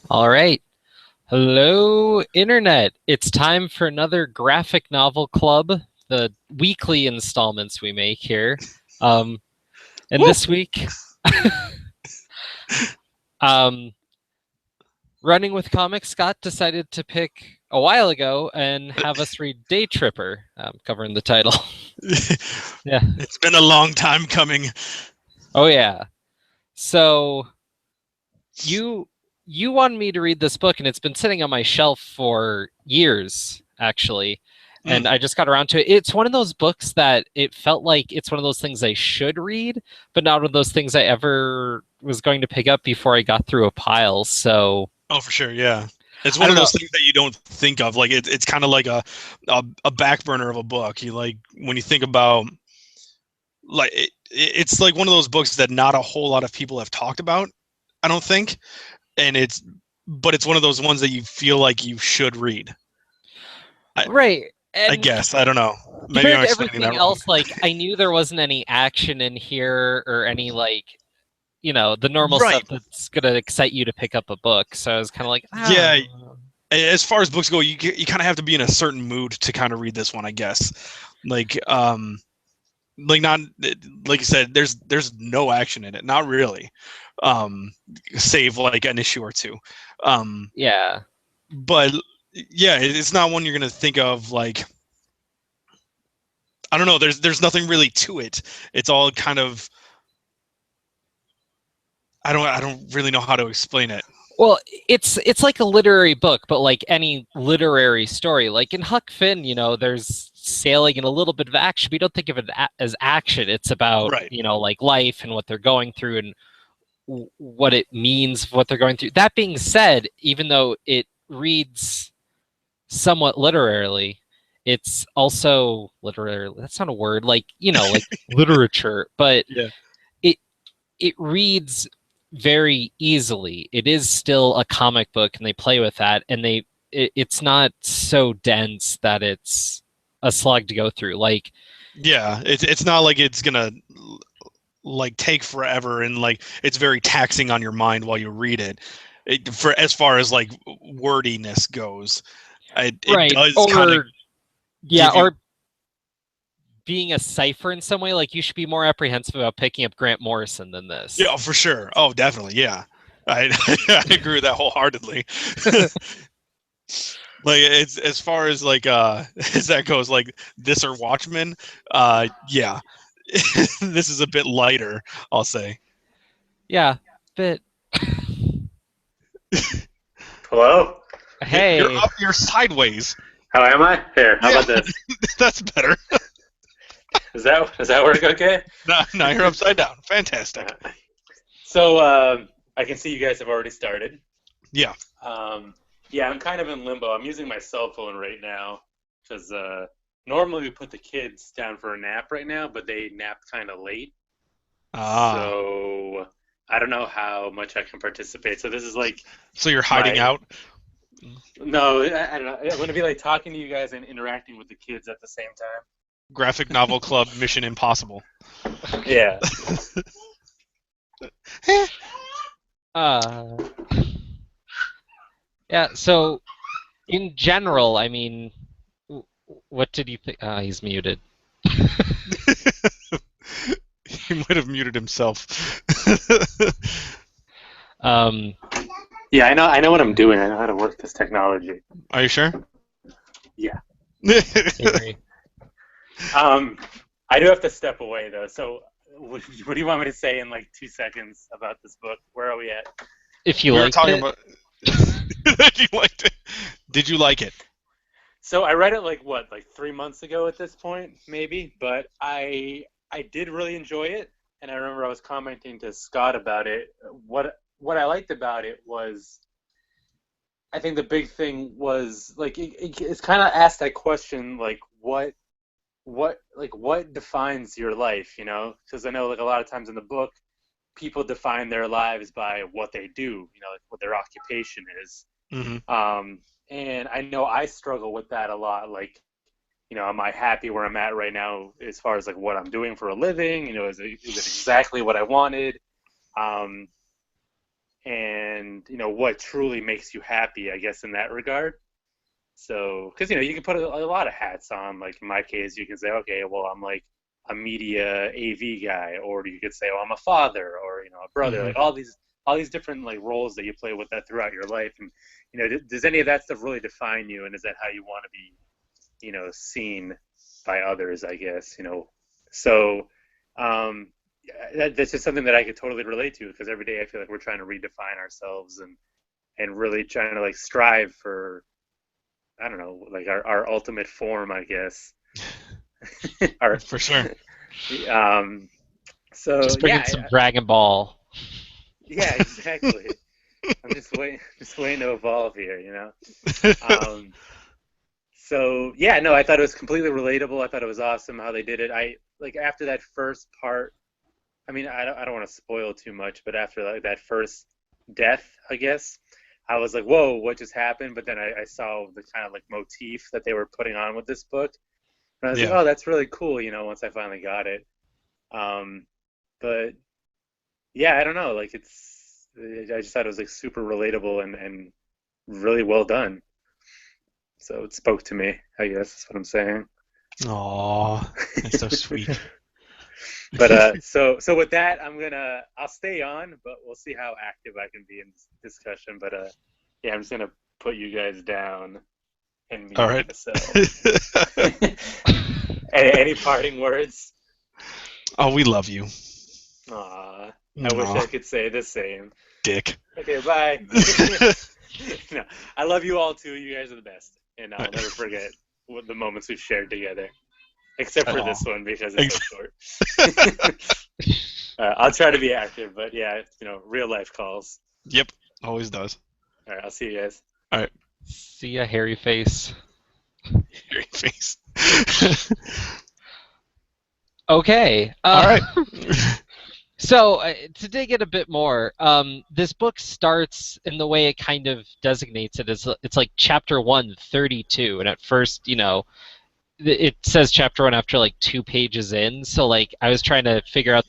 All right. Hello, Internet. It's time for another graphic novel club, the weekly installments we make here. Um, and Woo! this week, um, Running with Comics, Scott decided to pick a while ago and have us read Daytripper, covering the title. Yeah. It's been a long time coming. Oh, yeah. So you you wanted me to read this book, and it's been sitting on my shelf for years, actually. And Mm. I just got around to it. It's one of those books that it felt like it's one of those things I should read, but not one of those things I ever was going to pick up before I got through a pile. So Oh, for sure, yeah. It's I one don't of know. those things that you don't think of. Like it's kind of like a back burner of a book. You like when you think about it's like one of those books that not a whole lot of people have talked about. I don't think, and but it's one of those ones that you feel like you should read. I Right. I And guess I don't know. Maybe compared I'm to explaining that everything wrong. else, like I knew there wasn't any action in here or any the normal Right. stuff that's gonna excite you to pick up a book. So I was kind of like, Yeah. ah. As far as books go, you kind of have to be in a certain mood to kind of read this one, I guess. Like not like you said, there's no action in it, not really, um, save like an issue or two. Um, Yeah. but yeah, it's not one you're gonna think of like I don't know. There's nothing really to it. It's all kind of I don't really know how to explain it. Well, it's like a literary book, but like any literary story. Like in Huck Finn, there's sailing and a little bit of action. We don't think of it as action. It's about, Right. like life and what they're going through and what it means, what they're going through. That being said, even though it reads somewhat literarily, it's also literary. That's not a word. Like, like literature, but Yeah. it it reads very easily. It is still a comic book, and they play with that, and it's not so dense that it's a slog to go through. Like, Yeah. It's not like it's gonna like take forever and like it's very taxing on your mind while you read it. For as far as like wordiness goes, it right, does kind of or yeah, give you. or being a cipher in some way. Like, you should be more apprehensive about picking up Grant Morrison than Yeah, this. for sure. Oh, definitely. Yeah, I I agree with that wholeheartedly. Like it's as far as like as that goes, like this or Watchmen, yeah, this is a bit lighter, I'll say. Yeah, but Hello? You're hey, up, you're sideways. How am I? Here, how Yeah, about this? that's better. Does that work okay? Now you're upside down. Fantastic. Uh, So I can see you guys have already started. Yeah. Um, yeah, I'm kind of in limbo. I'm using my cell phone right now because normally we put the kids down for a nap right now, but they napped kind of late. Ah. So I don't know how much I can participate. So this is like So you're hiding my out. no, I don't know. I'm gonna be like talking to you guys and interacting with the kids at the same Graphic novel club Mission Impossible. time. Yeah. uh, yeah. So in general, I mean, what did you think? He's muted. He might have muted himself. Um, Yeah, I know what I'm doing. I know how to work this technology. Are you sure? Yeah. Avery. Um, I do have to step away though. So, what do you want me to say in like 2 seconds about this book? Where are we at? If you We were liked talking it, about. Did you like it? Did you like it? So I read it like what, like 3 months ago at this point, maybe. But I did really enjoy it, and I remember I was commenting to Scott about it. What I liked about it was, I think the big thing was like it's kind of asked that question like what defines your life, because I know like a lot of times in the book people define their lives by what they do, like what their occupation is. Hmm. And I know I struggle with that a lot, like, am I happy where I'm at right now as far as like what I'm doing for a living, is it exactly what I wanted? um, and what truly makes you happy, I guess, in that regard. So, because you can put a lot of hats on. Like in my case, you can say, okay, well, I'm like a media AV guy, or you could say, oh, I'm a father, or a brother. Like all these different like roles that you play with that throughout your life. And does any of that stuff really define you? And is that how you want to be, seen by others? I guess. So that's just something that I could totally relate to, because every day I feel like we're trying to redefine ourselves and really trying to like strive for, I don't know, like our ultimate form, I guess. For sure. So just bring in some Dragon Ball. Yeah, exactly. I'm just waiting to evolve here, So yeah, no, I thought it was completely relatable. I thought it was awesome how they did it. I like after that first part. I mean, I don't want to spoil too much, but after like that first death, I guess, I was like, whoa, what just happened? But then I saw the kind of like motif that they were putting on with this book. And I was like, oh, that's really cool, once I finally got it. But yeah, I don't know. Like I just thought it was like super relatable and really well done. So it spoke to me, I guess is what I'm saying. Aw, that's so sweet. But so with that, I'll stay on, but we'll see how active I can be in this discussion. But yeah, I'm just gonna put you guys down and mute. All right. So. Any parting words? Oh, we love you. Aw, I wish I could say the same. Dick. Okay, bye. No, I love you all too. You guys are the best, and I'll never forget the moments we've shared together. Except for this one, because it's so short. I'll try to be active, but yeah, real life calls. Yep, always does. All right, I'll see you guys. All right. See ya, hairy face. Hairy face. Okay. All right. So to dig in a bit more, this book starts in the way it kind of designates it as it's like chapter 1, 32, and at first, it says chapter 1 after like 2 pages in. So like I was trying to figure out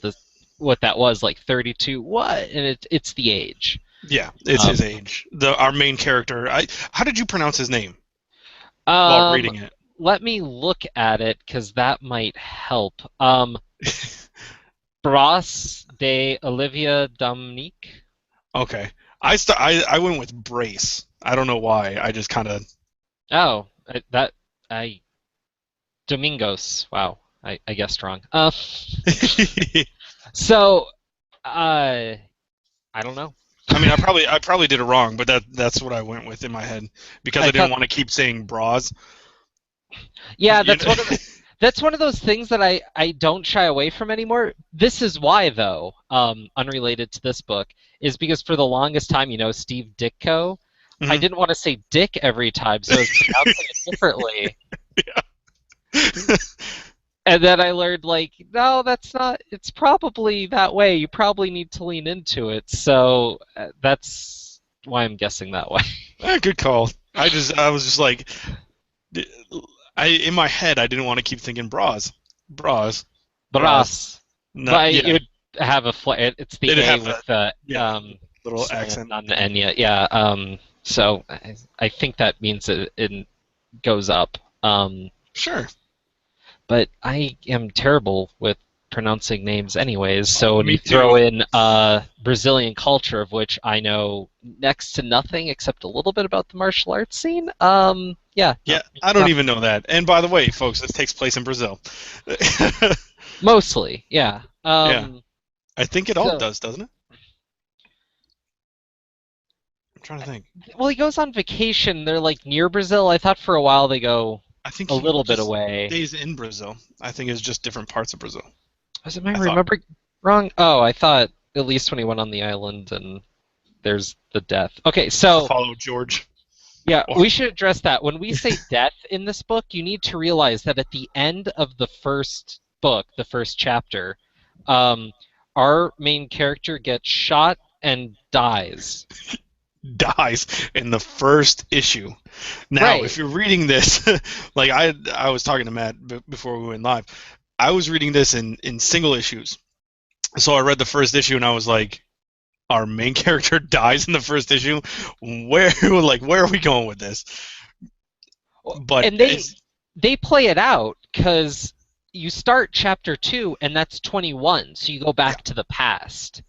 what that was, like 32. What? And it's the age. Yeah, it's his age. Our main character. How did you pronounce his name while reading it? Let me look at it because that might help. Bras de Olivia Dominique. Okay, I went with Brace. I don't know why. I just kind of. Oh, Domingos. Wow, I guessed wrong. So, I don't know. I mean, I probably did it wrong, but that's what I went with in my head because I didn't want to keep saying bras. Yeah, that's one of those things that I don't shy away from anymore. This is why, though, unrelated to this book, is because for the longest time, Steve Ditko, I didn't want to say Dick every time, so I was pronouncing it differently. Yeah. And then I learned, like, no, that's not. It's probably that way. You probably need to lean into it. So that's why I'm guessing that way. Good call. I was just like, in my head, I didn't want to keep thinking bras. No, yeah. It would have a it's the A with the little accent on the N. Yeah. So I think that means it goes up. Sure. But I am terrible with pronouncing names anyways, so when you throw in Brazilian culture, of which I know next to nothing except a little bit about the martial arts scene, yeah. Yeah, I don't even know that. And by the way, folks, this takes place in Brazil. Mostly, yeah. Yeah. I think it all does, doesn't it? I'm trying to think. Well, he goes on vacation. They're like near Brazil. I thought for a while they go a little bit away. Stays in Brazil. I think it's just different parts of Brazil. Am I remembering wrong? Oh, I thought at least when he went on the island and there's the death. Okay, so follow George. Yeah, we should address that. When we say death in this book, you need to realize that at the end of the first book, the first chapter, our main character gets shot and dies. Dies in the first issue. Now, if you're reading this, like I was talking to Matt before we went live, I was reading this in single issues. So I read the first issue and I was like, our main character dies in the first issue. Where are we going with this? But and they play it out because you start chapter 2 and that's 21, so you go back to the past,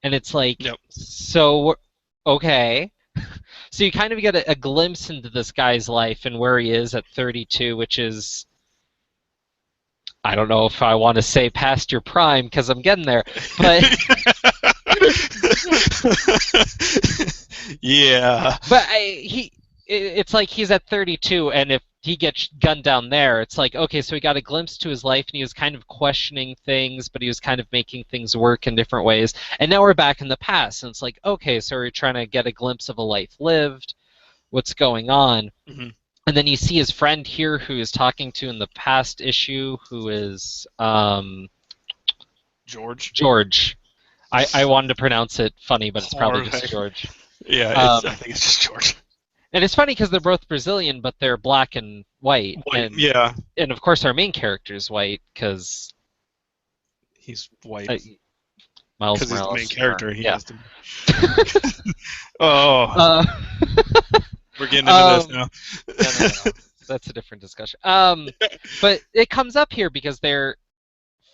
and it's like, so okay. So you kind of get a glimpse into this guy's life and where he is at 32, which is, I don't know if I want to say past your prime because I'm getting there, but yeah. But it's like he's at 32, and if he gets gunned down there, it's like, okay, so he got a glimpse to his life, and he was kind of questioning things, but he was kind of making things work in different ways. And now we're back in the past, and it's like, okay, so we're trying to get a glimpse of a life lived, what's going on. Mm-hmm. And then you see his friend here who is talking to in the past issue, who is George. I wanted to pronounce it funny, but it's probably just George. Yeah, I think it's just George. And it's funny because they're both Brazilian, but they're black and white. And, yeah. And of course, our main character is white because he's white. Miles Morales. Because he's the main character. He has to. We're getting into this now. No. That's a different discussion. But it comes up here because they're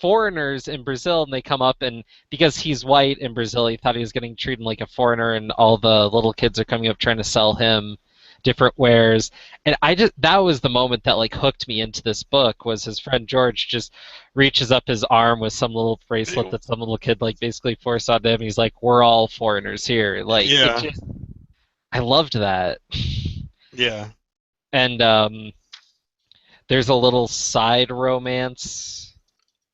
foreigners in Brazil, and they come up, and because he's white in Brazil, he thought he was getting treated like a foreigner, and all the little kids are coming up trying to sell him different wares. And that was the moment that like hooked me into this book, was his friend George just reaches up his arm with some little bracelet that some little kid like basically forced onto him. He's like, we're all foreigners here. Like, I loved that. Yeah. And there's a little side romance,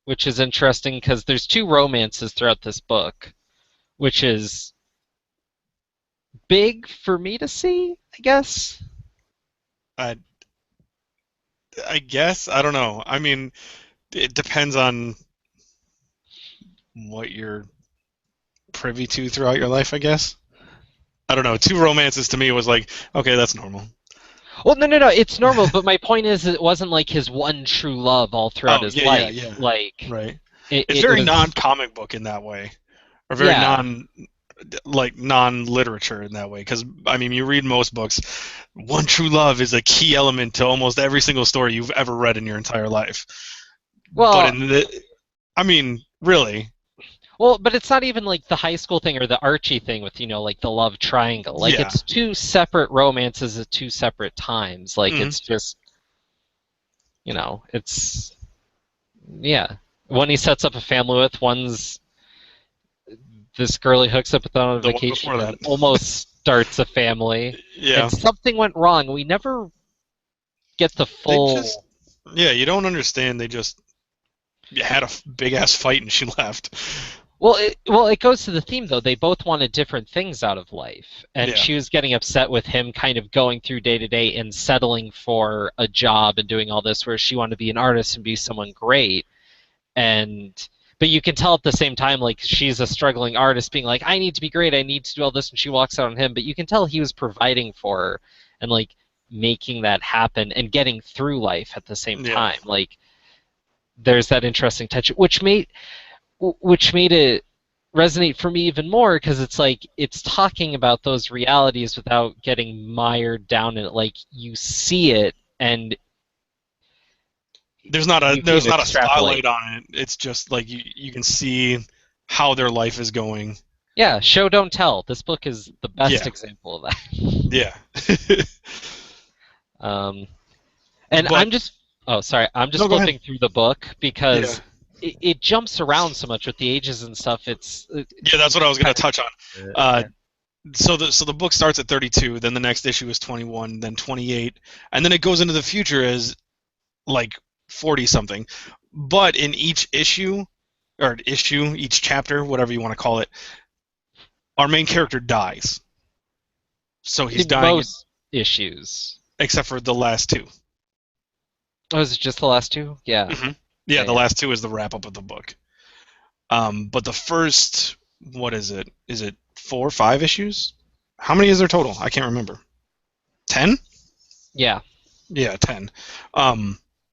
which is interesting because there's 2 romances throughout this book, which is big for me to see, I guess. I guess. I don't know. I mean, it depends on what you're privy to throughout your life, I guess. I don't know. 2 romances to me was like, okay, that's normal. Well, no, it's normal, but my point is it wasn't like his one true love all throughout his life. Yeah. Like, right. It's very non-comic book in that way. Or very non-literature in that way. Because, I mean, you read most books, one true love is a key element to almost every single story you've ever read in your entire life. Well, but I mean, really. Well, but it's not even like the high school thing or the Archie thing with, like the love triangle. Like, it's 2 separate romances at 2 separate times. Like, it's just, it's, One he sets up a family with, one's this girl he hooks up with on vacation and almost starts a family. Yeah. And something went wrong. We never get the full... you don't understand. They just had a big-ass fight and she left. Well, it goes to the theme, though. They both wanted different things out of life. And she was getting upset with him kind of going through day-to-day and settling for a job and doing all this, where she wanted to be an artist and be someone great. But you can tell at the same time, like, she's a struggling artist being like, I need to be great, I need to do all this, and she walks out on him. But you can tell he was providing for her and, like, making that happen and getting through life at the same time. Like, there's that interesting touch, which made it resonate for me even more, because it's like it's talking about those realities without getting mired down in it. Like, you see it, and there's not a spotlight on it. It's just like you can see how their life is going. Yeah, show don't tell. This book is the best example of that. Yeah. I'm just flipping through the book because it jumps around so much with the ages and stuff. That's what I was going to touch on. So the book starts at 32, then the next issue is 21, then 28, and then it goes into the future as like 40 something. But in each issue, each chapter, whatever you want to call it, our main character dies. So he's dying most issues, except for the last 2. Oh, is it just the last 2? Yeah. Mm-hmm. Yeah, the last 2 is the wrap up of the book. But the first, what is it? Is it 4 or 5 issues? How many is there total? I can't remember. 10? Yeah. Yeah, 10.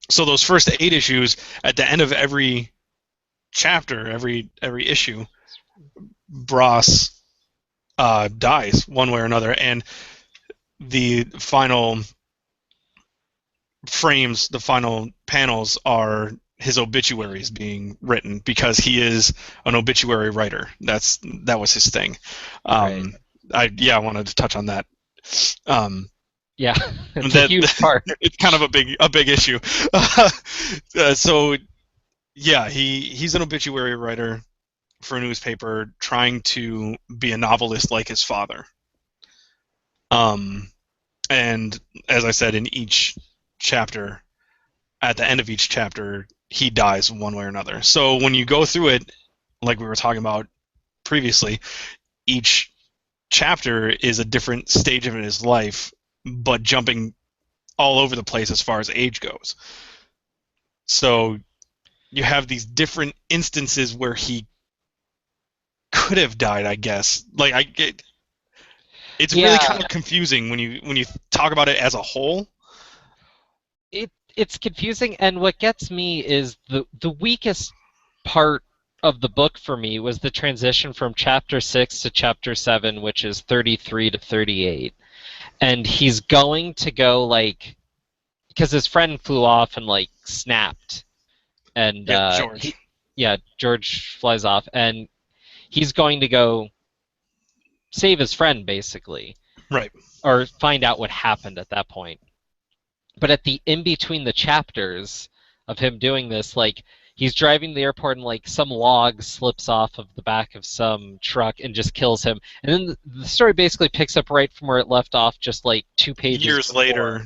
So those first 8 issues, at the end of every chapter, every issue, Bros dies one way or another, and the final frames, the final panels are his obituaries being written because he is an obituary writer. That was his thing. Right. I wanted to touch on that. Yeah, it's a huge part. It's kind of a big issue. So yeah, he's an obituary writer for a newspaper trying to be a novelist like his father. And as I said, in each chapter, at the end of each chapter, he dies one way or another. So when you go through it, like we were talking about previously, each chapter is a different stage of his life, but jumping all over the place as far as age goes. So you have these different instances where he could have died, I guess. It's really kind of confusing when you talk about it as a whole. It's confusing, and what gets me is the weakest part of the book for me was the transition from chapter 6 to chapter 7, which is 33 to 38. And he's going to go, like, because his friend flew off and, like, snapped. And George. George flies off, and he's going to go save his friend, basically. Right. Or find out what happened at that point. But at the in between the chapters of him doing this, like, he's driving to the airport and, like, some log slips off of the back of some truck and just kills him. And then the story basically picks up right from where it left off, just like 2 pages years before. later.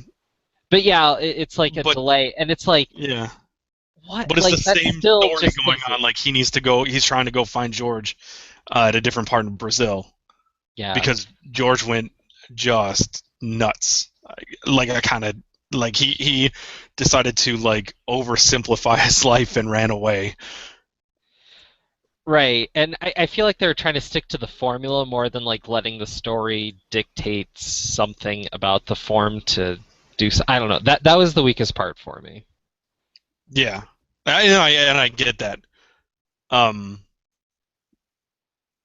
But yeah, it's like a delay, and it's like, yeah, what? But it's like, the same story going on. Like, he's trying to go find George at a different part of Brazil. Yeah. Because George went just nuts. He decided to, like, oversimplify his life and ran away. Right, and I feel like they're trying to stick to the formula more than, like, letting the story dictate something about the form to do. I don't know. That was the weakest part for me. Yeah, I get that.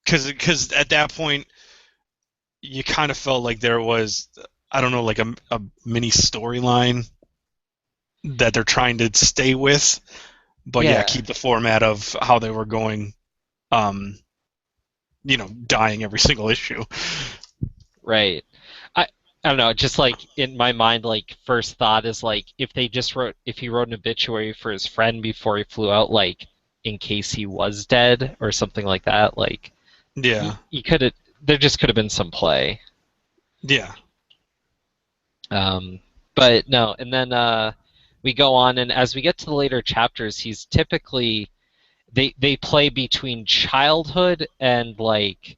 Because at that point, you kind of felt like there was, I don't know, like a mini storyline that they're trying to stay with, but keep the format of how they were going, dying every single issue. Right. I don't know, just, like, in my mind, like, first thought is, like, if he wrote an obituary for his friend before he flew out, like, in case he was dead or something like that, like, there just could have been some play. Yeah. But no, and then we go on, and as we get to the later chapters, he's typically they play between childhood and, like,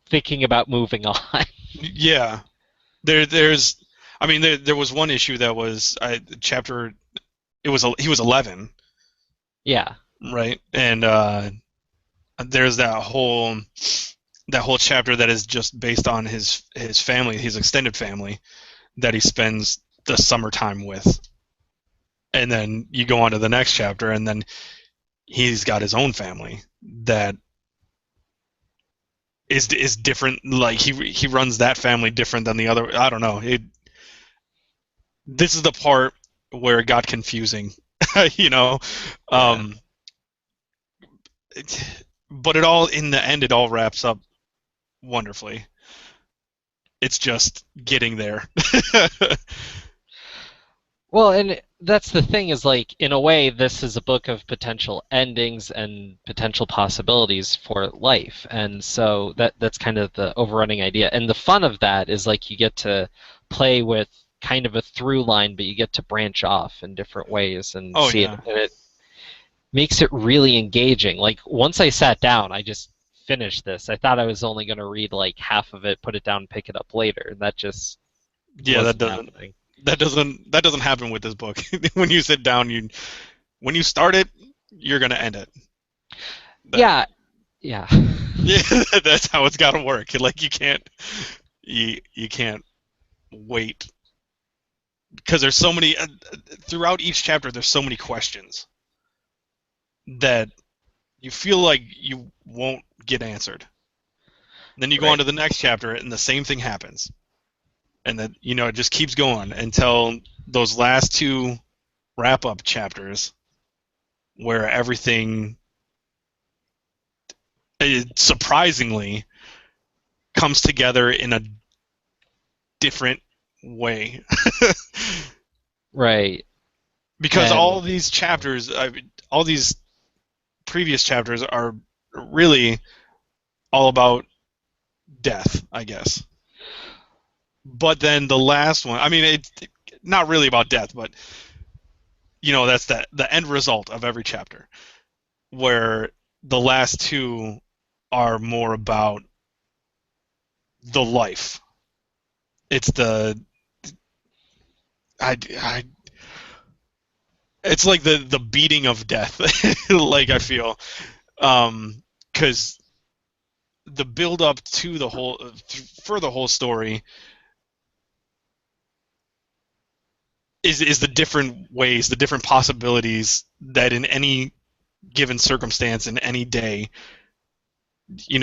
thinking about moving on. Yeah. There was one issue that was chapter. He was 11. Yeah. Right, and there's that whole chapter that is just based on his family, his extended family, that he spends the summertime with. And then you go on to the next chapter, and then he's got his own family that is different. Like, he runs that family different than the other. I don't know. This is the part where it got confusing, but in the end, it all wraps up wonderfully. It's just getting there. Well, and that's the thing, is, like, in a way, this is a book of potential endings and potential possibilities for life. And so that's kind of the overrunning idea. And the fun of that is, like, you get to play with kind of a through line, but you get to branch off in different ways and see it. And it makes it really engaging. Like, once I sat down, I just finished this. I thought I was only going to read, like, half of it, put it down, and pick it up later. And that just wasn't happening. That doesn't happen with this book. When you sit down, when you start it, you're gonna end it. Yeah. Yeah, that's how it's got to work. Like, you can't wait, because there's so many throughout each chapter. There's so many questions that you feel like you won't get answered. Then you go Right. on to the next chapter, and the same thing happens. And then, it just keeps going until those last two wrap-up chapters where everything surprisingly comes together in a different way. Right. Because And all these chapters, all these previous chapters are really all about death, I guess. But then the last one, I mean, it's not really about death, but that's the end result of every chapter. Where the last two are more about the life. It's the I it's like the beating of death. Like I feel, because the build up to the whole for the whole story is the different ways, the different possibilities that in any given circumstance in any day,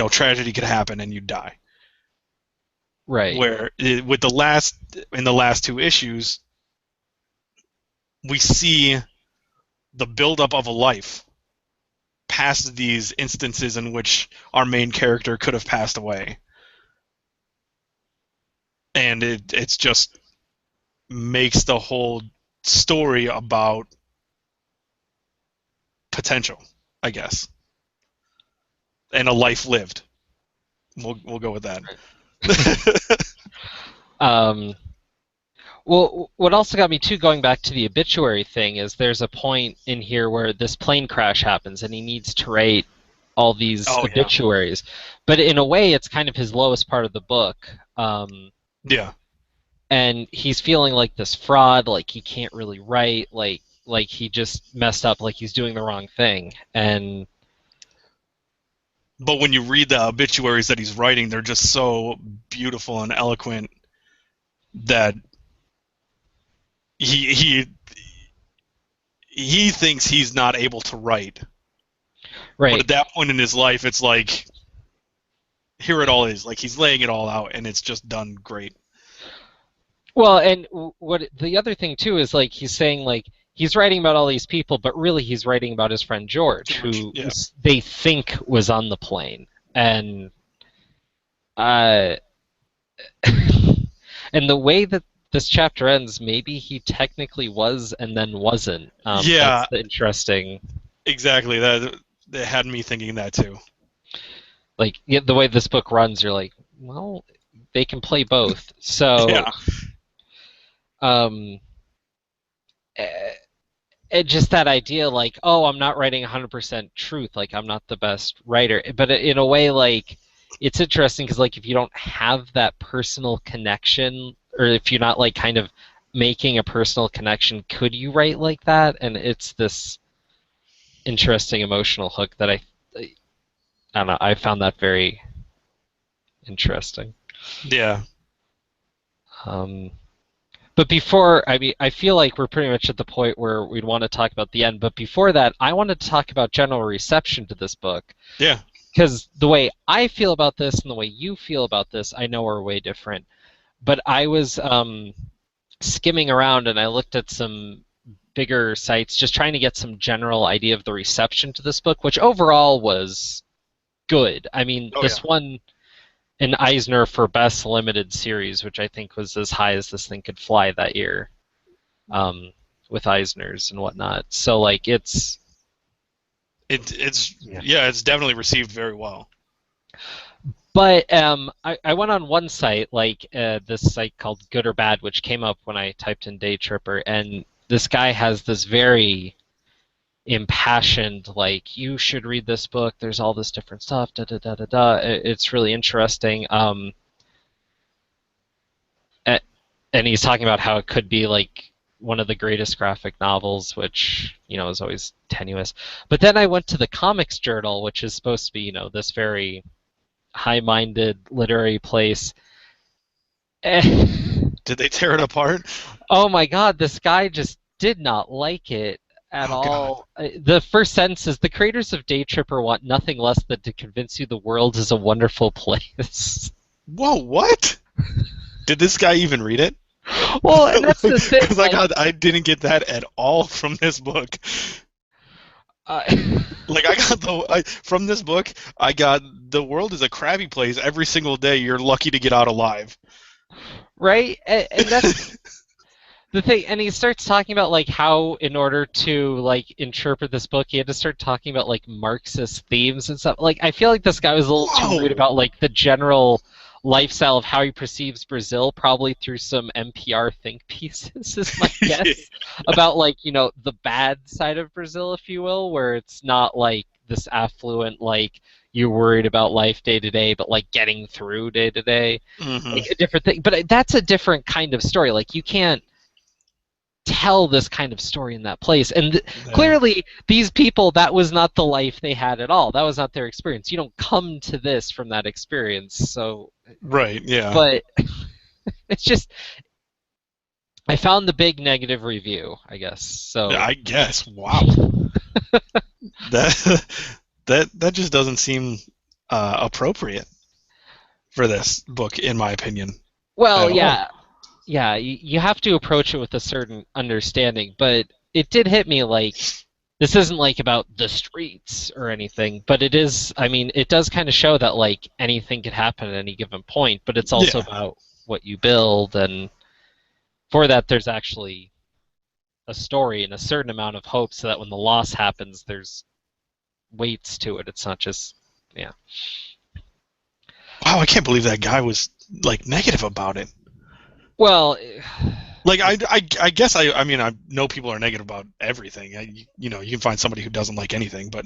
tragedy could happen and you die. right. Where with in the last two issues, we see the buildup of a life past these instances in which our main character could have passed away, and it's just makes the whole story about potential, I guess, and a life lived. We'll go with that. Um, well, what also got me too, going back to the obituary thing, is there's a point in here where this plane crash happens and he needs to write all these Oh yeah, obituaries. But in a way, it's kind of his lowest part of the book. yeah. And he's feeling like this fraud, like he can't really write, like he just messed up, like he's doing the wrong thing. And But when you read the obituaries that he's writing, they're just so beautiful and eloquent that he he thinks he's not able to write. But right. at that point in his life, it's like here it all is. Like he's laying it all out, and it's just done great. Well, and what the other thing too is, like, he's saying, like, he's writing about all these people, but really he's writing about his friend George, who Yeah. they think was on the plane. And uh and the way that this chapter ends, maybe he technically was and then wasn't. Yeah, That's the interesting, exactly. That had me thinking that too. like, the way this book runs. You're like, well, they can play both. So, Yeah, um, just that idea, like, oh, I'm not writing 100% truth, like I'm not the best writer, but in a way, like, it's interesting because, like, if you don't have that personal connection, or if you're not, like, kind of making a personal connection, could you write like that? And it's this interesting emotional hook that I don't know, I found that very interesting. yeah. um But before, I mean, I feel like we're pretty much at the point where we'd want to talk about the end. But before that, I wanted to talk about general reception to this book. Yeah. Because the way I feel about this and the way you feel about this, I know are way different. But I was skimming around and I looked at some bigger sites just trying to get some general idea of the reception to this book, which overall was good. I mean, Oh this yeah. one, an Eisner for Best Limited Series, which I think was as high as this thing could fly that year, with Eisners and whatnot. So, like, it's It's yeah. yeah. It's definitely received very well. But I went on one site, like this site called Good or Bad, which came up when I typed in Daytripper, and this guy has this very impassioned, like, you should read this book. There's all this different stuff. Da da da da da. It's really interesting. And he's talking about how it could be like one of the greatest graphic novels, which, is always tenuous. But then I went to the Comics Journal, which is supposed to be, this very high-minded literary place. Did they tear it apart? Oh my God, this guy just did not like it. at Oh God. all. The first sentence is the creators of Daytripper want nothing less than to convince you the world is a wonderful place. Whoa, what? Did this guy even read it? Well, and that's the thing. Because I didn't get that at all from this book. Uh, Like from this book, I got the world is a crabby place. Every single day, you're lucky to get out alive. right, and that's the thing. And he starts talking about like how, in order to like interpret this book, he had to start talking about like Marxist themes and stuff. Like, I feel like this guy was a little too worried Whoa. about like the general lifestyle of how he perceives Brazil, probably through some NPR think pieces, is my guess, about like, the bad side of Brazil, if you will, where it's not like this affluent, like you're worried about life day to day, but like getting through day to day, Hmm. like a different thing. But that's a different kind of story. Like, you can't tell this kind of story in that place. And Yeah. clearly, these people, that was not the life they had at all. That was not their experience. You don't come to this from that experience. So, Right. Yeah. but it's just, I found the big negative review, I guess. So, I guess. Wow. That that just doesn't seem appropriate for this book, in my opinion, well, at all. yeah, you have to approach it with a certain understanding. But it did hit me like, this isn't like about the streets or anything, but it is. I mean, it does kind of show that like anything could happen at any given point, but it's also Yeah. about what you build, and for that there's actually a story and a certain amount of hope, so that when the loss happens, there's weights to it. It's not just, yeah. Wow, I can't believe that guy was like negative about it. Well, Like I guess I mean I know people are negative about everything. You can find somebody who doesn't like anything, but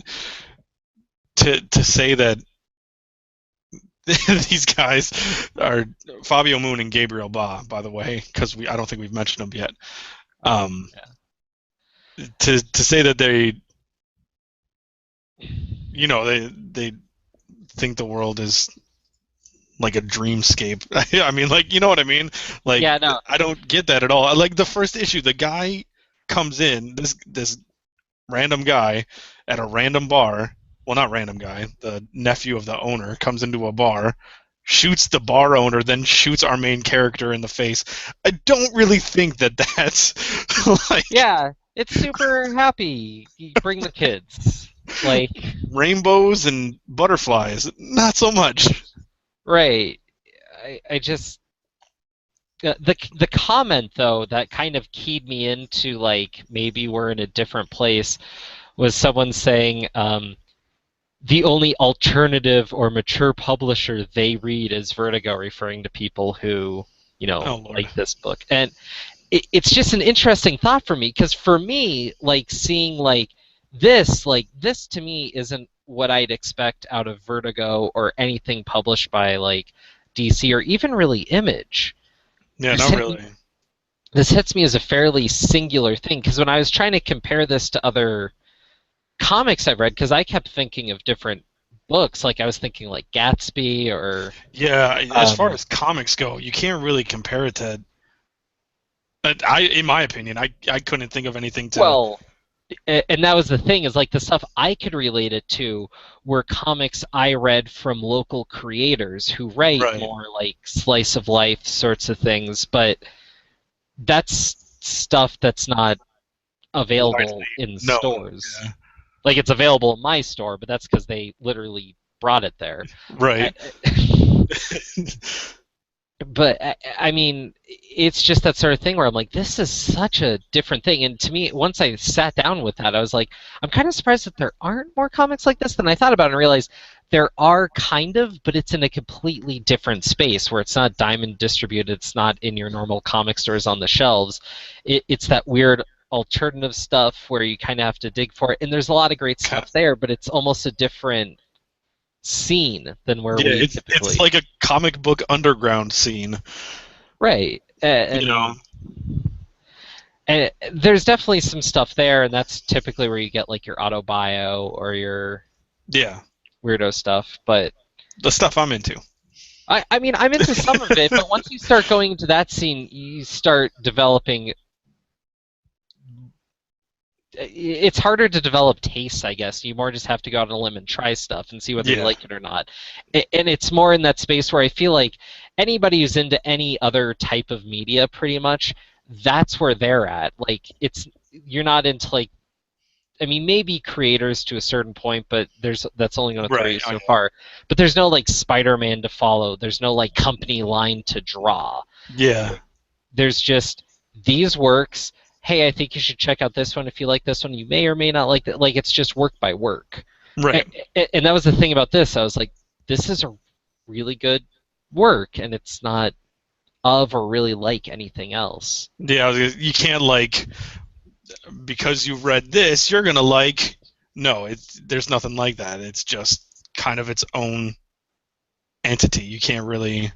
to say that these guys are Fabio Moon and Gabriel Ba, by the way, because I don't think we've mentioned them yet. To say that they think the world is like a dreamscape. I mean, like, you know what I mean? Like, yeah, no, I don't get that at all. Like the first issue, the guy comes in, this random guy at a random bar. Well, not random guy. The nephew of the owner comes into a bar, shoots the bar owner, then shoots our main character in the face. I don't really think that that's like yeah, it's super happy. You bring the kids, like, rainbows and butterflies. Not so much. right. I just, the comment though that kind of keyed me into like maybe we're in a different place was someone saying, the only alternative or mature publisher they read is Vertigo, referring to people who, Oh, Lord. like this book. And it's just an interesting thought for me, because for me, like, seeing like this to me isn't what I'd expect out of Vertigo or anything published by like DC or even really Image. Yeah, This not hit really. me, this hits me as a fairly singular thing, because when I was trying to compare this to other comics I've read, because I kept thinking of different books, like I was thinking like Gatsby or Yeah, as far as comics go, you can't really compare it to. In my opinion, I couldn't think of anything to. well, and that was the thing, is like the stuff I could relate it to were comics I read from local creators who write Right. more like slice of life sorts of things, but that's stuff that's not available in No. stores. Yeah. Like, it's available in my store, but that's because they literally brought it there. Right. But I mean, it's just that sort of thing where I'm like, this is such a different thing. And to me, once I sat down with that, I was like, I'm kind of surprised that there aren't more comics like this than I thought about, and realized there are kind of, but it's in a completely different space where it's not Diamond distributed, it's not in your normal comic stores on the shelves. It's that weird alternative stuff where you kind of have to dig for it. And there's a lot of great stuff there, but it's almost a different scene than where we typically. It's like a comic book underground scene, right? And, and there's definitely some stuff there, and that's typically where you get like your autobio or your weirdo stuff. But the stuff I'm into. I mean, I'm into some of it, but once you start going into that scene, you start developing it's harder to develop tastes, I guess. You more just have to go out on a limb and try stuff and see whether you Yeah. like it or not. And it's more in that space where I feel like anybody who's into any other type of media, pretty much, that's where they're at. Like, you're not into, like, I mean, maybe creators to a certain point, but that's only going to throw Right. you Oh, so yeah. far. But there's no, like, Spider-Man to follow. There's no, like, company line to draw. Yeah. There's just these works. Hey, I think you should check out this one. If you like this one, you may or may not like that. Like, it's just work by work. Right. And that was the thing about this. I was like, this is a really good work, and it's not of or really like anything else. Yeah. You can't like because you've read this, you're gonna like. No, there's nothing like that. It's just kind of its own entity. You can't really.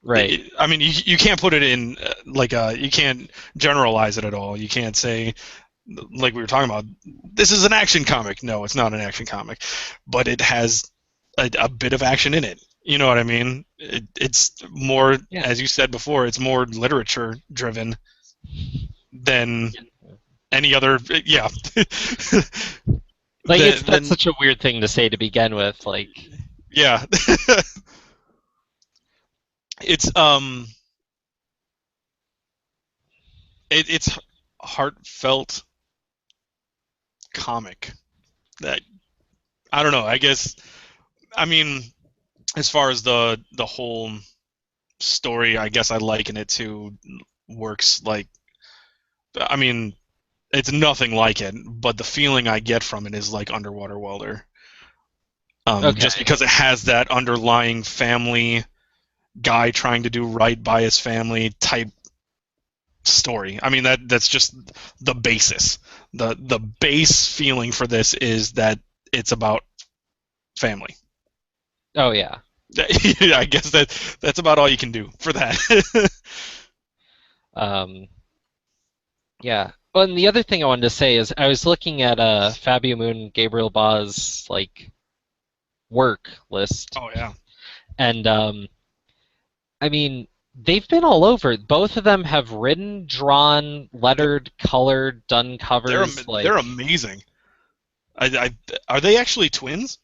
Right. I mean, you can't put it in you can't generalize it at all. You can't say, like we were talking about, this is an action comic. No, it's not an action comic, but it has a bit of action in it. You know what I mean? It's more, Yeah. as you said before, it's more literature driven than any other. Yeah. Like, that's such a weird thing to say to begin with. Like, yeah. It's it's heartfelt comic that I don't know. I guess I mean as far as the whole story, I guess I liken it to works like I mean it's nothing like it, but the feeling I get from it is like Underwater Welder. okay. Just because it has that underlying family guy trying to do right by his family type story. I mean that's just the basis. The base feeling for this is that it's about family. Oh, yeah. I guess that's about all you can do for that. Yeah. Well, and the other thing I wanted to say is I was looking at Fabio Moon, Gabriel Ba's like work list, Oh yeah. and I mean they've been all over. Both of them have written, drawn, lettered, colored, done covers. They're amazing. Are they actually twins?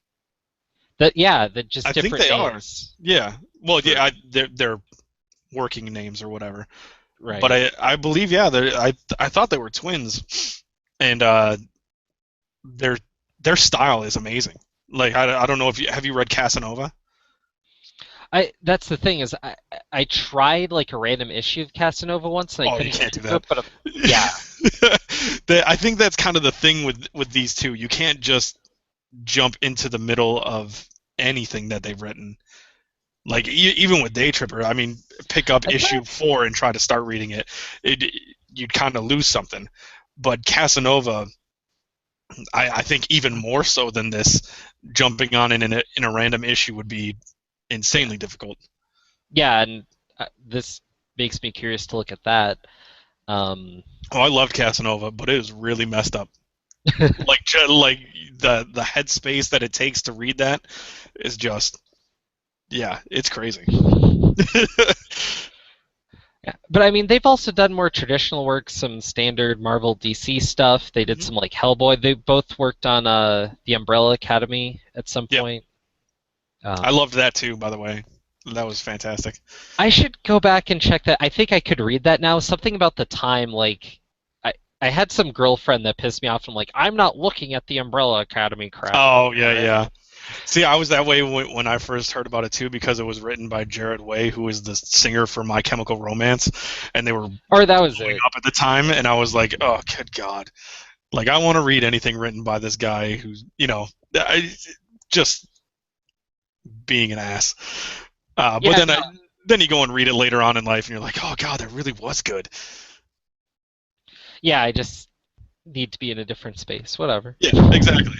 That. Yeah, that just I think different they are. names. Yeah. Well, yeah. They're working names or whatever. Right. But I believe I thought they were twins, and their style is amazing. Like I don't know if you read Casanova. That's the thing is I tried like a random issue of Casanova once and I Oh, couldn't you can't get do to it, that. but yeah. I think that's kind of the thing with these two. You can't just jump into the middle of anything that they've written. Like even with Daytripper, I mean, pick up issue 4 and try to start reading it. You'd kind of lose something. But Casanova, I think even more so than this, jumping on in a random issue would be insanely difficult. Yeah, and this makes me curious to look at that. Oh, I loved Casanova, but it was really messed up. like the headspace that it takes to read that is just, yeah, it's crazy. Yeah, but I mean, they've also done more traditional work, some standard Marvel DC stuff. They did some like Hellboy. They both worked on the Umbrella Academy at some point. I loved that too, by the way. That was fantastic. I should go back and check that. I think I could read that now. Something about the time, like I had some girlfriend that pissed me off. I'm like, I'm not looking at the Umbrella Academy crap. Oh yeah. See, I was that way when I first heard about it too, because it was written by Jared Way, who is the singer for My Chemical Romance, and they were that was blowing it. up at the time, and I was like, oh, good God. Like, I want to read anything written by this guy who's, just being an ass. But then you go and read it later on in life, and you're like, oh, God, that really was good. Yeah, I just need to be in a different space. Whatever. Yeah, exactly.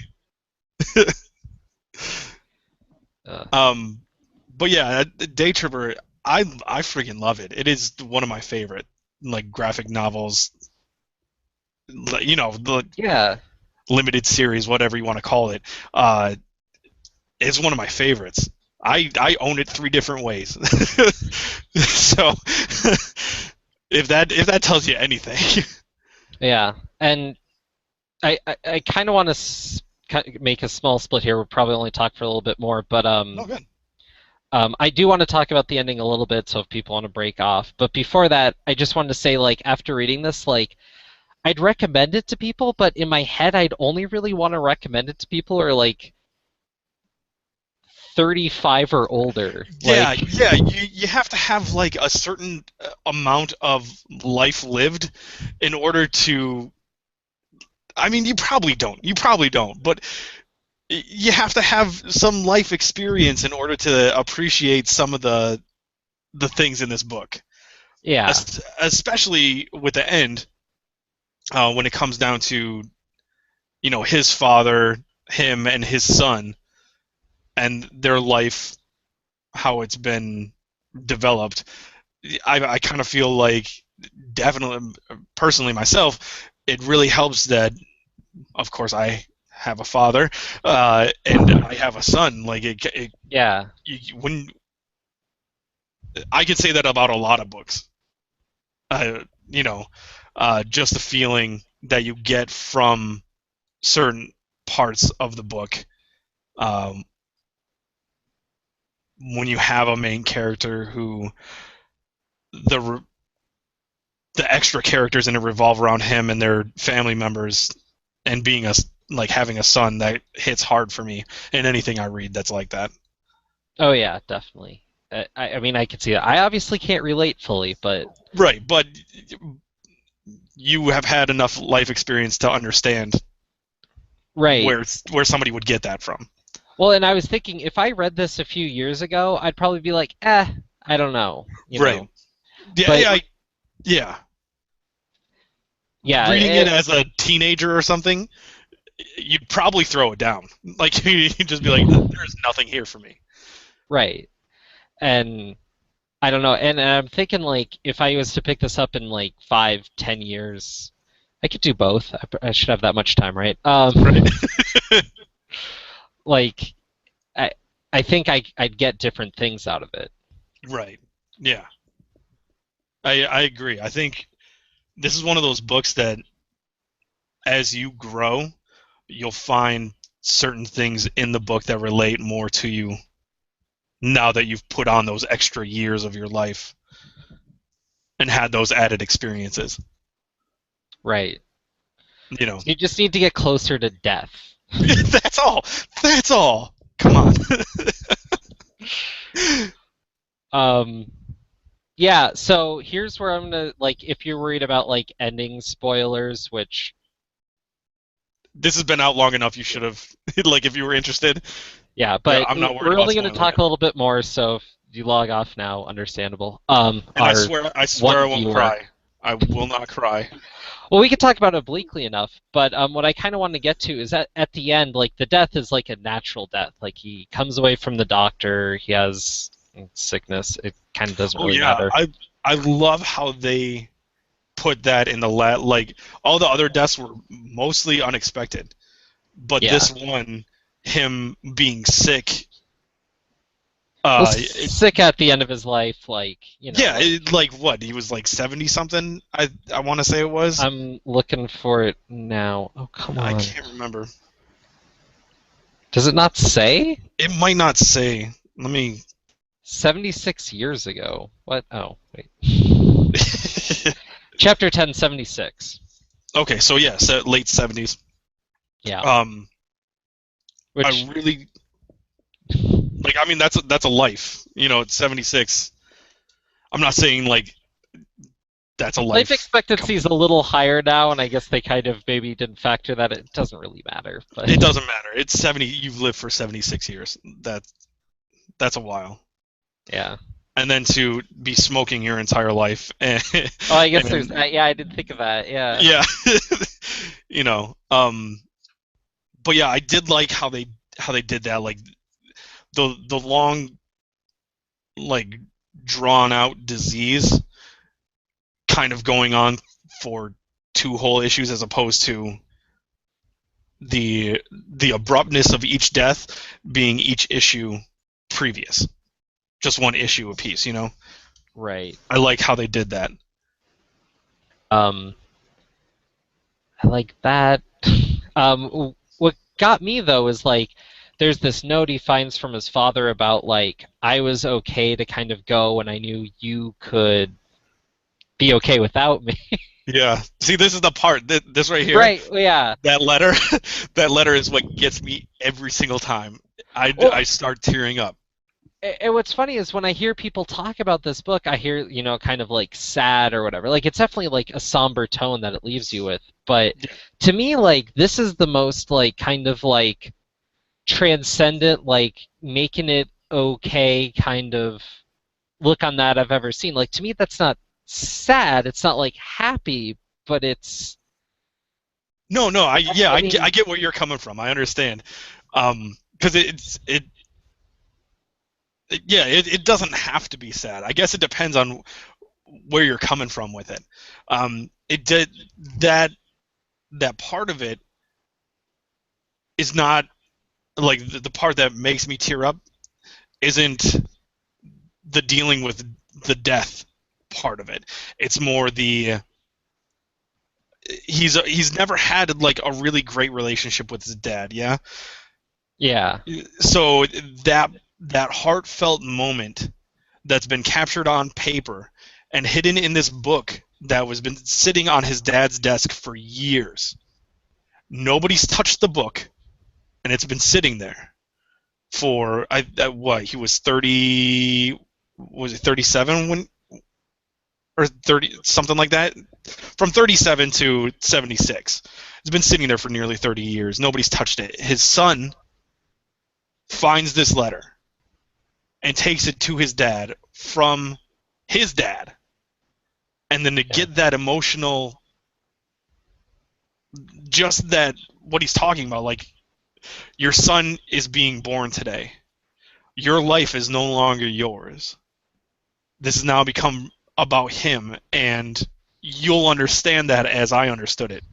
But yeah, Daytripper, I freaking love it. It is one of my favorite like graphic novels. The limited series, whatever you want to call it. It's one of my favorites. I own it 3 different ways. So if that tells you anything. Yeah, and I kind of want to make a small split here. We'll probably only talk for a little bit more, but No good. I do want to talk about the ending a little bit, so if people want to break off. But before that, I just wanted to say, like, after reading this, like, I'd recommend it to people, but in my head, I'd only really want to recommend it to people who are, like, 35 or older. Yeah, Like, yeah. You have to have like a certain amount of life lived in order to. I mean, you probably don't. You probably don't. But you have to have some life experience in order to appreciate some of the things in this book. yeah, Especially with the end, when it comes down to his father, him, and his son, and their life, how it's been developed. I kind of feel like, definitely, personally myself, it really helps that, of course, I have a father, and I have a son. Like yeah, when I could say that about a lot of books. Uh, you know, just the feeling that you get from certain parts of the book, um, when you have a main character who the the extra characters in it revolve around him and their family members, and being like having a son, that hits hard for me in anything I read that's like that. oh yeah, definitely. I mean, I can see that. I obviously can't relate fully, but Right, but you have had enough life experience to understand right. where somebody would get that from. Well, and I was thinking if I read this a few years ago, I'd probably be like, I don't know, you Right. know. Yeah, But yeah. yeah, Reading it as a teenager or something, you'd probably throw it down. Like you'd just be like, "There's nothing here for me." right. And I don't know. And I'm thinking like if I was to pick this up in like 5, 10 years, I could do both. I should have that much time, right? Right. Like I I think I'd get different things out of it. Right. Yeah. I agree. I think this is one of those books that, as you grow, you'll find certain things in the book that relate more to you now that you've put on those extra years of your life and had those added experiences. Right. You know, You just need to get closer to death. that's all. That's all. Come on. Um yeah, so here's where I'm gonna like if you're worried about like ending spoilers, which This has been out long enough. You should have, like, if you were interested. yeah, but I'm not worried we're about only gonna spoiling talk it. a little bit more, so if you log off now, understandable. And Our I swear one I won't viewer. cry. I will not cry. Well, we could talk about it obliquely enough, but what I kind of want to get to is that at the end, like the death is like a natural death. Like he comes away from the doctor, he has sickness. It kind of doesn't Oh really yeah, matter. I love how they put that in the like all the other deaths were mostly unexpected, but Yeah. this one, him being sick, Well, it, sick at the end of his life, like yeah, like like what, he was like 70 something. I want to say it was. I'm looking for it now. Oh, come I on. can't remember. Does it not say? It might not say. Let me. 76 years ago. What? Oh, wait. Chapter 10, 76. Okay, so yeah, so late 70s. Yeah. I Which, really like. I mean, that's a life. It's 76. I'm not saying like that's a life life. expectancy is a little higher now, and I guess they kind of maybe didn't factor that. It doesn't really matter. But It doesn't matter. It's 70. You've lived for 76 years. That's a while. yeah. And then to be smoking your entire life, and, Oh, I guess there's. and Yeah, I didn't think of that. Yeah. yeah, you know. But yeah, I did like how they did that. Like the long, like, drawn out disease kind of going on for two whole issues, as opposed to the abruptness of each death being each issue previous, just one issue apiece. Right. I like how they did that. I like that. What got me though is like there's this note he finds from his father about like I was okay to kind of go when I knew you could be okay without me. Yeah. See, this is the part. This right here. Right, yeah. That letter. That letter is what gets me every single time. Well, I start tearing up. and what's funny is when I hear people talk about this book, I hear, kind of like sad or whatever. Like it's definitely like a somber tone that it leaves you with. But to me, like this is the most like kind of like transcendent, like making it okay kind of look on that I've ever seen. Like to me, that's not sad. It's not like happy, but it's. No, I mean, get where you're coming from. I understand. Because it doesn't have to be sad. I guess it depends on where you're coming from with it. It did that part of it is not like the part that makes me tear up isn't the dealing with the death part of it. It's more the he's never had like a really great relationship with his dad, yeah? Yeah. So that heartfelt moment that's been captured on paper and hidden in this book that was been sitting on his dad's desk for years. Nobody's touched the book, and it's been sitting there for what he was 30. Was it 37 when, or 30 something like that? From 37 to 76. It's been sitting there for nearly 30 years. Nobody's touched it. His son finds this letter and takes it to his dad from his dad. And then to get that emotional, just that, what he's talking about, like, your son is being born today. Your life is no longer yours. This has now become about him, and you'll understand that as I understood it.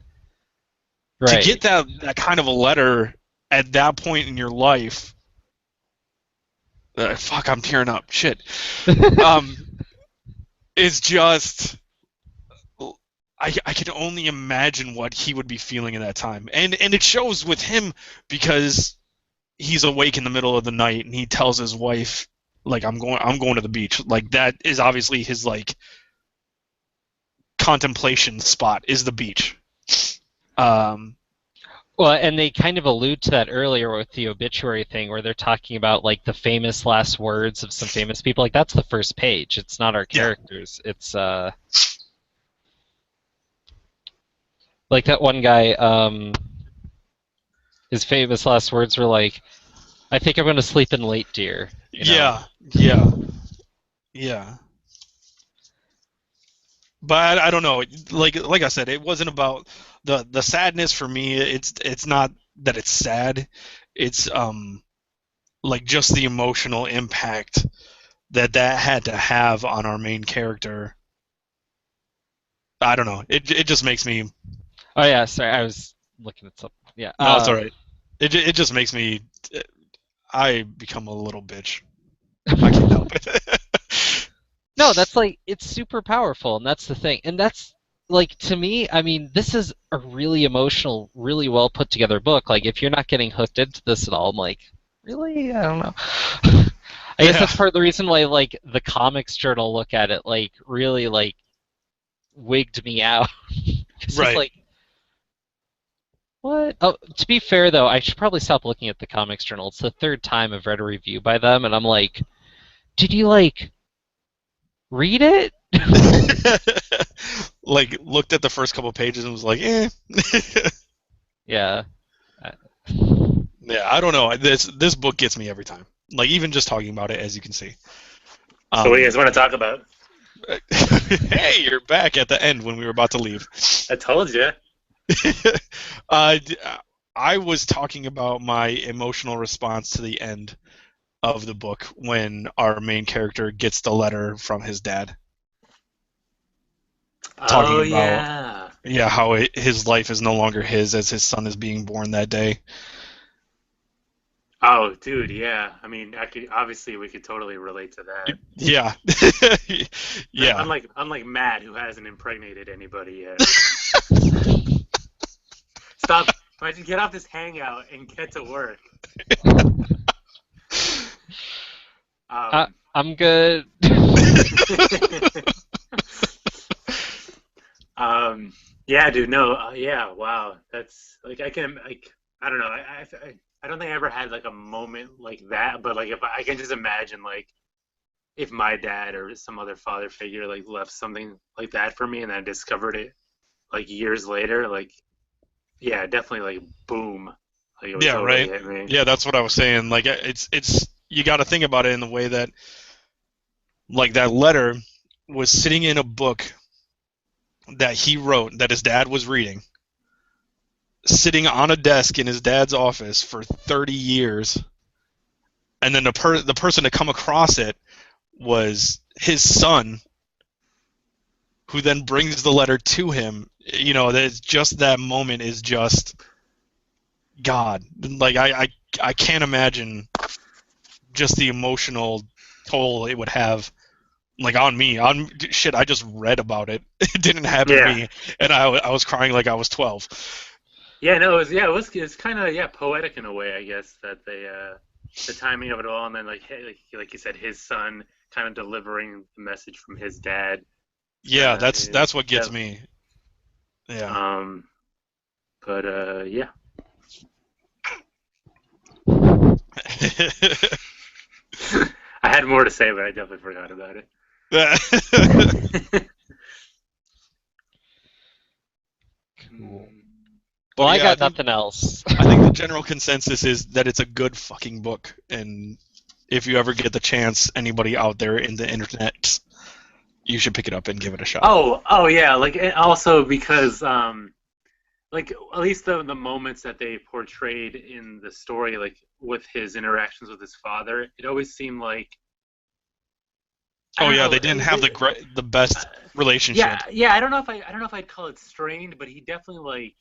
Right. To get that kind of a letter at that point in your life, fuck, I'm tearing up. Shit. It's just, I can only imagine what he would be feeling in that time, and it shows with him because he's awake in the middle of the night and he tells his wife, like, I'm going to the beach. Like, that is obviously his like contemplation spot is the beach. Well, and they kind of allude to that earlier with the obituary thing where they're talking about like the famous last words of some famous people. Like that's the first page. It's not our characters. Yeah. It's like that one guy, his famous last words were like, I think I'm going to sleep in late, dear. Yeah. But I don't know. Like I said, it wasn't about the sadness for me. It's not that it's sad. It's like just the emotional impact that had to have on our main character. I don't know. It just makes me. Oh yeah, sorry. I was looking at something. Yeah. No, it's all right. It just makes me. I become a little bitch. I can't help it. No, that's like, it's super powerful, and that's the thing. And that's, like, to me, I mean, this is a really emotional, really well put together book. Like, if you're not getting hooked into this at all, I'm like, really? I don't know. I guess that's part of the reason why, like, the Comics Journal look at it, like, really, like, wigged me out. It's right. like, what? Oh, to be fair, though, I should probably stop looking at the Comics Journal. It's the third time I've read a review by them, and I'm like, did you, like, read it? Like, looked at the first couple pages and was like, eh. Yeah. Yeah, I don't know. This book gets me every time. Like, even just talking about it, as you can see. So what do you guys want to talk about? Hey, you're back at the end when we were about to leave. I told you. I was talking about my emotional response to the end of the book when our main character gets the letter from his dad. Talking about how his life is no longer his as his son is being born that day. Oh, dude, yeah. I mean, we could totally relate to that. Yeah. Yeah. Unlike Matt, who hasn't impregnated anybody yet. Stop I just get off this hangout and get to work. I'm good. Yeah, dude. No, yeah. Wow, that's like I can like I don't know. I don't think I ever had like a moment like that, but like if I can just imagine like if my dad or some other father figure like left something like that for me and I discovered it like years later, like yeah, definitely like boom, like it would Yeah, totally right. hit me. Yeah, that's what I was saying. Like it's you got to think about it in the way that like that letter was sitting in a book that he wrote that his dad was reading, sitting on a desk in his dad's office for 30 years, and then the person to come across it was his son, who then brings the letter to him. You know, that's just that moment is just God. Like I can't imagine just the emotional toll it would have, like on me. On shit, I just read about it. It didn't happen to Yeah. me, and I was crying like I was 12. Yeah, no, it was kind of poetic in a way, I guess, that they the timing of it all, and then like hey, like you said, his son kind of delivering the message from his dad. Yeah, Is that's what gets that, me. Yeah. but yeah. I had more to say, but I definitely forgot about it. Cool. But Well, I yeah, got nothing else. I think the general consensus is that it's a good fucking book, and if you ever get the chance, anybody out there in the internet, you should pick it up and give it a shot. Oh yeah, like also because like at least the moments that they portrayed in the story, like with his interactions with his father, it always seemed like I Oh don't yeah, know. they didn't have the best relationship. Yeah. I don't know if I'd call it strained, but he definitely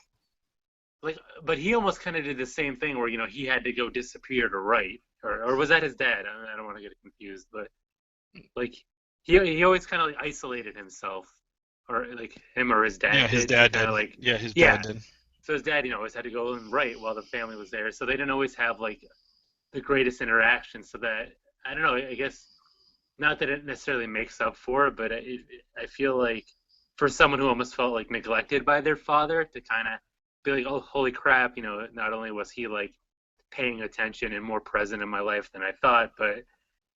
but he almost kind of did the same thing where he had to go disappear to write, or was that his dad? I don't want to get confused, but like he always kind of like isolated himself, or like him or his Yeah, dad his did to dad kind did. of like Yeah, his yeah. dad did. So his dad, always had to go and write while the family was there, so they didn't always have like the greatest interaction. So that I don't know. I guess not that it necessarily makes up for it, but I feel like for someone who almost felt like neglected by their father to kind of be like, oh, holy crap, not only was he like paying attention and more present in my life than I thought, but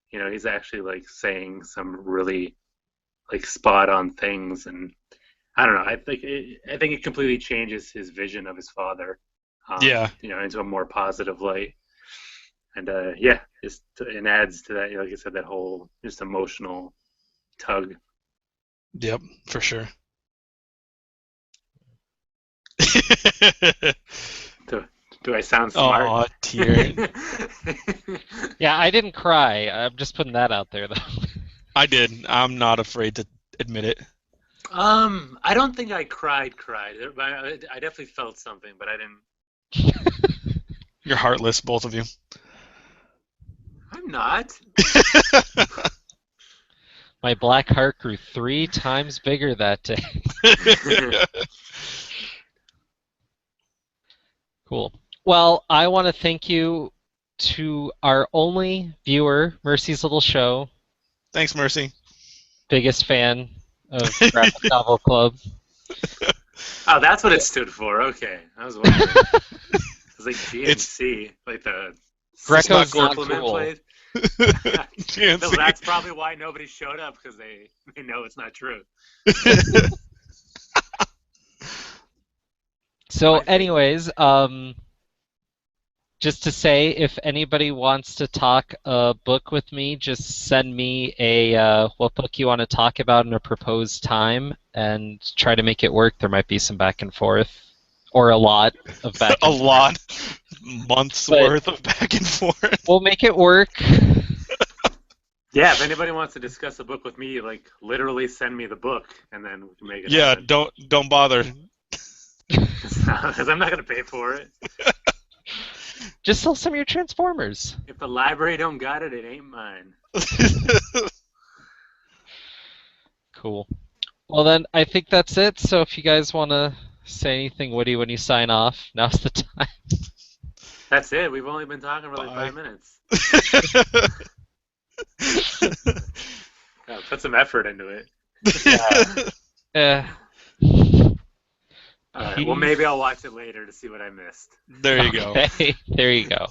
he's actually like saying some really like spot on things, and I don't know. I think it completely changes his vision of his father, Yeah. into a more positive light. And yeah, it adds to that, like I said, that whole just emotional tug. Yep, for sure. Do I sound smart? Oh, tear. Yeah, I didn't cry. I'm just putting that out there, though. I did. I'm not afraid to admit it. I don't think I cried. I definitely felt something, but I didn't. You're heartless, both of you. I'm not. My black heart grew 3 times bigger that day. Cool. Well, I want to thank you to our only viewer, Mercy's Little Show. Thanks, Mercy. Biggest fan of Graphic Novel Club. Oh, that's what it stood for. Okay, I was wondering. It's like GNC, like the Greco's not supplement cool. place. GNC. No, that's probably why nobody showed up, because they know it's not true. So, anyways, just to say, if anybody wants to talk a book with me, just send me what book you want to talk about in a proposed time, and try to make it work. There might be some back and forth, or a lot of back and forth. A lot. Months worth of back and forth. We'll make it work. Yeah, if anybody wants to discuss a book with me, like literally send me the book, and then we can make it Yeah, happen. don't bother. Because I'm not gonna pay for it. Just sell some of your Transformers. If the library don't got it, it ain't mine. Cool. Well then, I think that's it. So if you guys want to say anything, Woody, when you sign off? Now's the time. That's it. We've only been talking for like Bye. 5 minutes. God, put some effort into it. All right. Well, maybe I'll watch it later to see what I missed. There you go. Okay, there you go.